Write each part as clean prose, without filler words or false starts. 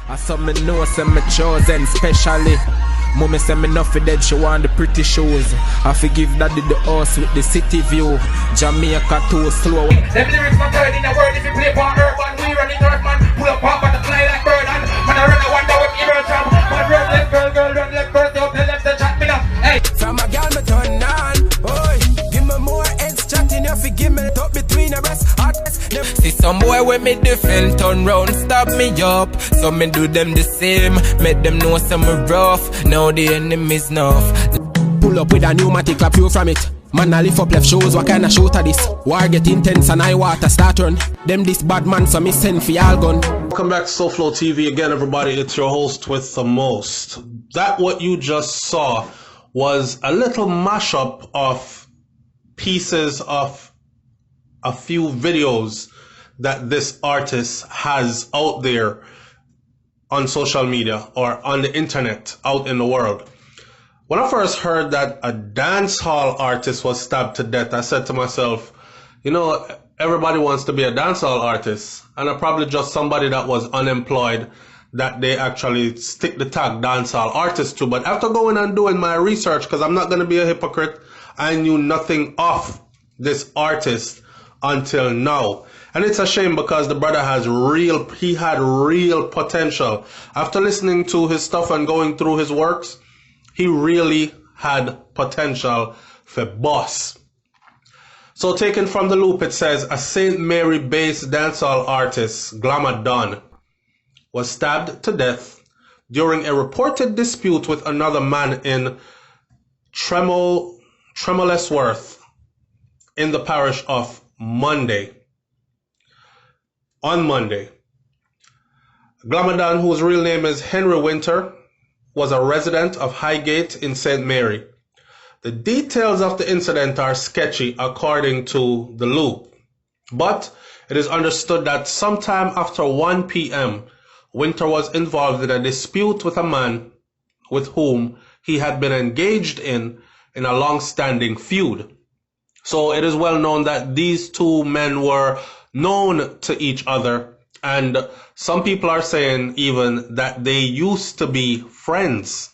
I saw me know say me chosen specially. Mommy say me not for dead, she want the pretty shoes. I forgive daddy the house with the city view. Jamaica too slow. Them lyrics not heard in the world if you play for urban. We run it earth man, pull up pop and fly like bird. And man I run a wonder with me bird from. Man run left girl, run left girl, don't tell them to chat me now. Hey, from a Garmadon on, oi, give me more heads chatting, you fi give me top between the rest. See some boy when me defend turn round stop me up. So me do them the same, make them know some rough. Now the enemy's enough. Pull up with a pneumatic, clap you from it. Man I lift up left shows, what kind of shooter this? War get intense and I water start run. Them this bad man so me send for y'all gun. Welcome back to SouFLoTV again, everybody. It's your host with the most. That what you just saw was a little mashup of pieces of a few videos that this artist has out there on social media or on the internet out in the world. When I first heard that a dancehall artist was stabbed to death, I said to myself, you know, everybody wants to be a dancehall artist, and I'm probably just somebody that was unemployed that they actually stick the tag dancehall artist to. But after going and doing my research, because I'm not going to be a hypocrite, I knew nothing of this artist until now. And it's a shame because the brother he had real potential. After listening to his stuff and going through his works, he really had potential for boss. So taken from the loop, it says a St. Mary-based dancehall artist, Garmadon, was stabbed to death during a reported dispute with another man in Tremolesworth in the parish of Monday. On Monday, Garmadon, whose real name is Henry Winter, was a resident of Highgate in St. Mary. The details of the incident are sketchy according to the Loop, but it is understood that sometime after 1 p.m., Winter was involved in a dispute with a man with whom he had been engaged in a long-standing feud. So it is well known that these two men were known to each other, and some people are saying even that they used to be friends,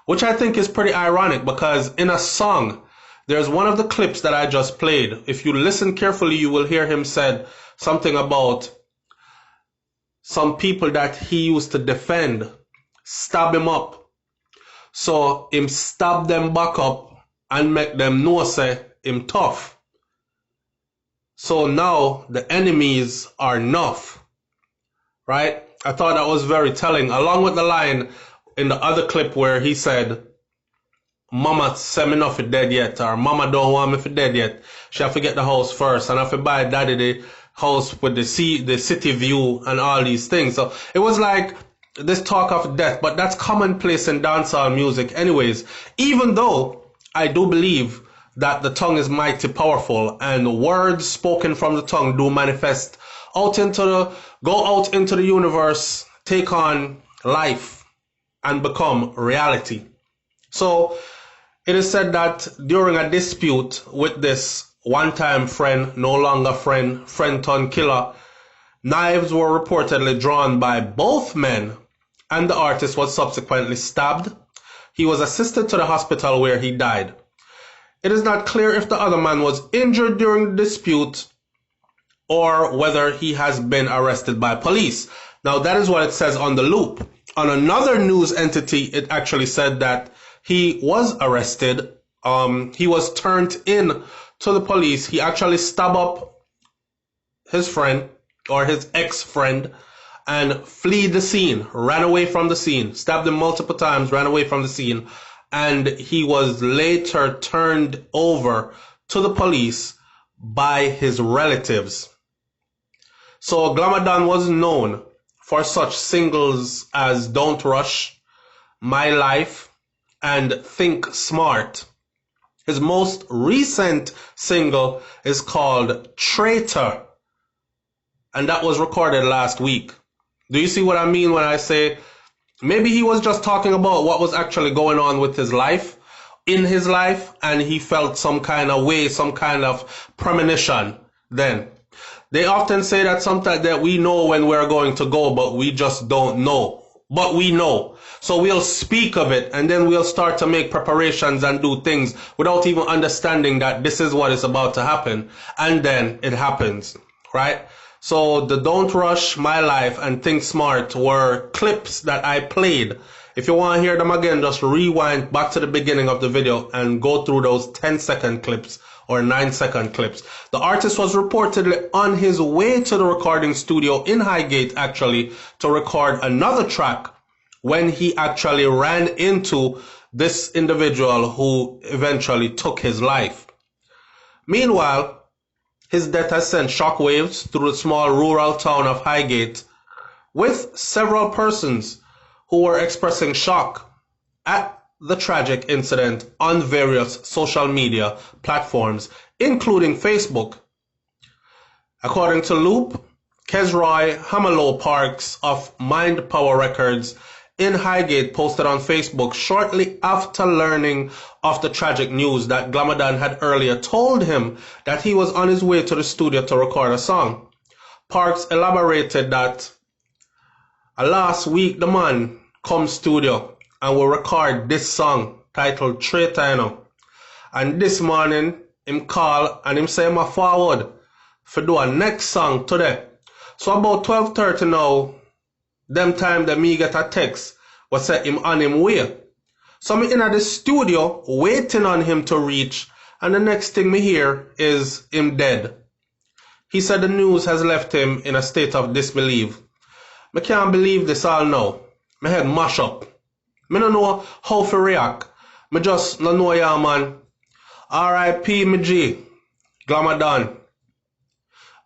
which I think is pretty ironic because in a song, there's one of the clips that I just played. If you listen carefully, you will hear him said something about some people that he used to defend stab him up. So him stab them back up and make them know say him tough. So now the enemies are enough, right? I thought that was very telling, along with the line in the other clip where he said, Mama say me not for dead yet, or Mama don't want me for dead yet. She have to get the house first, and I have to buy daddy the house with the city view and all these things. So it was like this talk of death, but that's commonplace in dancehall music anyways, even though I do believe that the tongue is mighty powerful and words spoken from the tongue do manifest go out into the universe, take on life and become reality. So it is said that during a dispute with this one-time friend, no longer friend turned killer, knives were reportedly drawn by both men and the artist was subsequently stabbed. He was assisted to the hospital where he died. It is not clear if the other man was injured during the dispute or whether he has been arrested by police. Now that is what it says on the Loop. On another news entity, it actually said that he was arrested. He was turned in to the police. He actually stabbed up his friend or his ex-friend and fled the scene, ran away from the scene, stabbed him multiple times, ran away from the scene. And he was later turned over to the police by his relatives. So Garmadon was known for such singles as Don't Rush, My Life, and Think Smart. His most recent single is called Traitor, and that was recorded last week. Do you see what I mean when I say maybe he was just talking about what was actually going on with his life, in his life, and he felt some kind of way, some kind of premonition then. They often say that sometimes that we know when we're going to go, but we just don't know. But we know. So we'll speak of it, and then we'll start to make preparations and do things without even understanding that this is what is about to happen. And then it happens, right? So the Don't Rush My Life and Think Smart were clips that I played. If you want to hear them again, just rewind back to the beginning of the video and go through those 10-second clips or 9-second clips. The artist was reportedly on his way to the recording studio in Highgate, actually, to record another track when he actually ran into this individual who eventually took his life. Meanwhile, his death has sent shockwaves through the small rural town of Highgate, with several persons who were expressing shock at the tragic incident on various social media platforms, including Facebook. According to Loop, Kezroy Hamalo Parks of Mind Power Records in Highgate posted on Facebook shortly after learning of the tragic news that Garmadon had earlier told him that he was on his way to the studio to record a song. Parks elaborated that last week the man come studio and will record this song titled Traitor. And this morning, him call and him say him a forward for do a next song today. So about 12:30 now, them time that me get a text was say him on him way. So me in at the studio waiting on him to reach, and the next thing me hear is him dead. He said the news has left him in a state of disbelief. Me can't believe this all now. My head mash up. Me don't know how to react. Me just don't know, yeah, man. R.I.P. me G. Garmadon.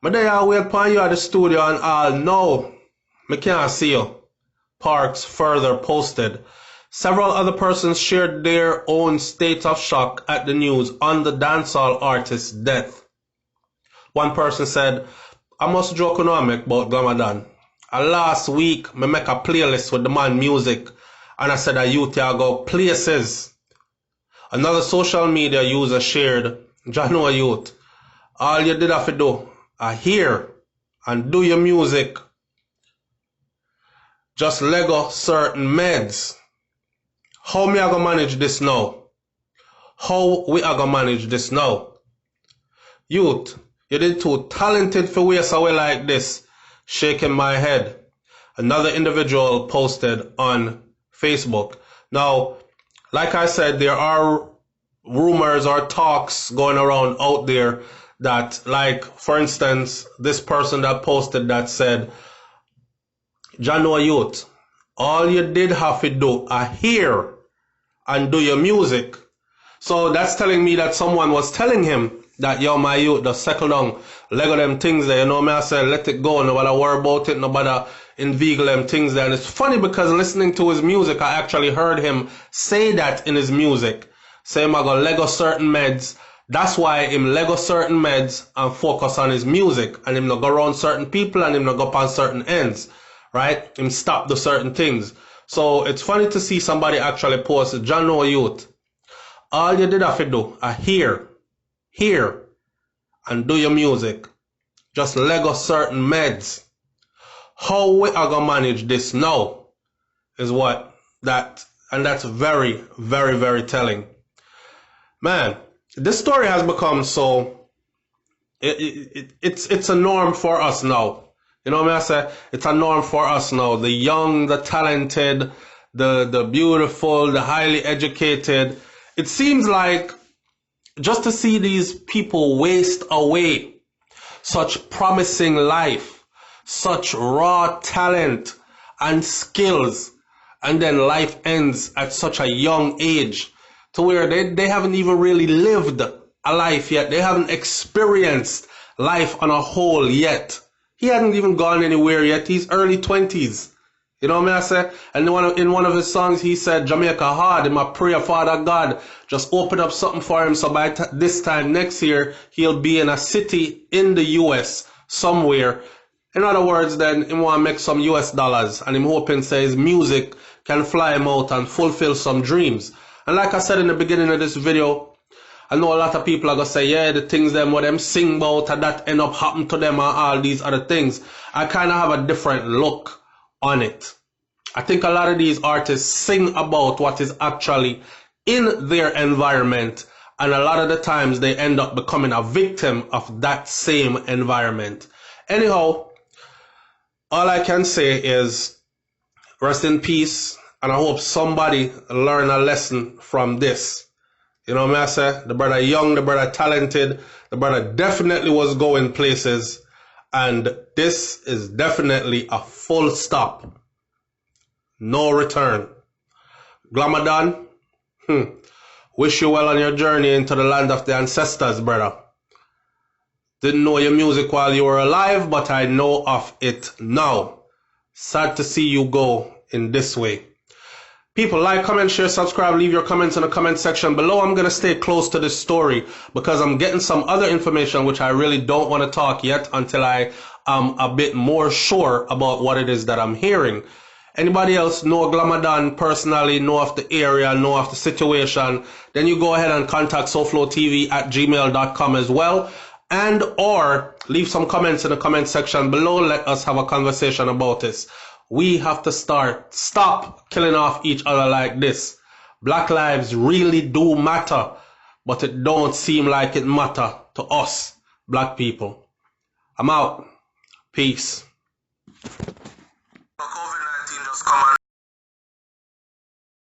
Me there wait upon you at the studio and all. No, me can't see you. Parks further posted. Several other persons shared their own state of shock at the news on the dancehall artist's death. One person said, I must joke economic about Garmadon. Last week, me make a playlist with the man music, and I said that youth here go places. Another social media user shared, Jano youth, all you did have to do, hear and do your music. Just Lego certain meds. How me I gonna manage this now? How we are gonna manage this now? Youth, you did too talented for waste away like this. Shaking my head. Another individual posted on Facebook. Now, like I said, there are rumors or talks going around out there that, like, for instance, this person that posted that said, Jano youth, all you did have to do hear and do your music. So that's telling me that someone was telling him that, yo, my youth, just settle down, Lego them things there, you know me, I said, let it go, nobody worry about it, nobody inveigle them things there. And it's funny because listening to his music, I actually heard him say that in his music. Say him I go Lego certain meds. That's why him Lego certain meds and focus on his music. And him not go around certain people and him not go on certain ends. Right? Him stop the certain things. So it's funny to see somebody actually post, Jano youth, all you did have to do, hear, and do your music. Just Lego certain meds. How we are gonna manage this now is what that, and that's very, very, very telling. Man, this story has become so, it's a norm for us now. You know what I say? It's a norm for us now. The young, the talented, the beautiful, the highly educated. It seems like just to see these people waste away such promising life, such raw talent and skills, and then life ends at such a young age to where they haven't even really lived a life yet. They haven't experienced life on a whole yet. He hadn't even gone anywhere yet. He's early 20s. You know what I say? And in one of his songs, he said, Jamaica hard. In my prayer, Father God, just open up something for him. So by this time next year, he'll be in a city in the US somewhere. In other words, then he want to make some US dollars. And him hoping, say, his music can fly him out and fulfill some dreams. And like I said in the beginning of this video, I know a lot of people are going to say, yeah, the things them what them sing about and that end up happening to them and all these other things. I kind of have a different look on it. I think a lot of these artists sing about what is actually in their environment, and a lot of the times they end up becoming a victim of that same environment. Anyhow, all I can say is rest in peace, and I hope somebody learn a lesson from this. You know what I say? The brother young, the brother talented, the brother definitely was going places, and this is definitely a full stop. No return. Garmadon, wish you well on your journey into the land of the ancestors, brother. Didn't know your music while you were alive, but I know of it now. Sad to see you go in this way. People, like, comment, share, subscribe, leave your comments in the comment section below. I'm going to stay close to this story because I'm getting some other information which I really don't want to talk yet until I am a bit more sure about what it is that I'm hearing. Anybody else know Garmadon personally, know of the area, know of the situation, then you go ahead and contact SouFLoTV at gmail.com as well. And or leave some comments in the comment section below. Let us have a conversation about this. We have to stop killing off each other like this. Black lives really do matter, but it don't seem like it matter to us, black people. I'm out. Peace. COVID-19 just come and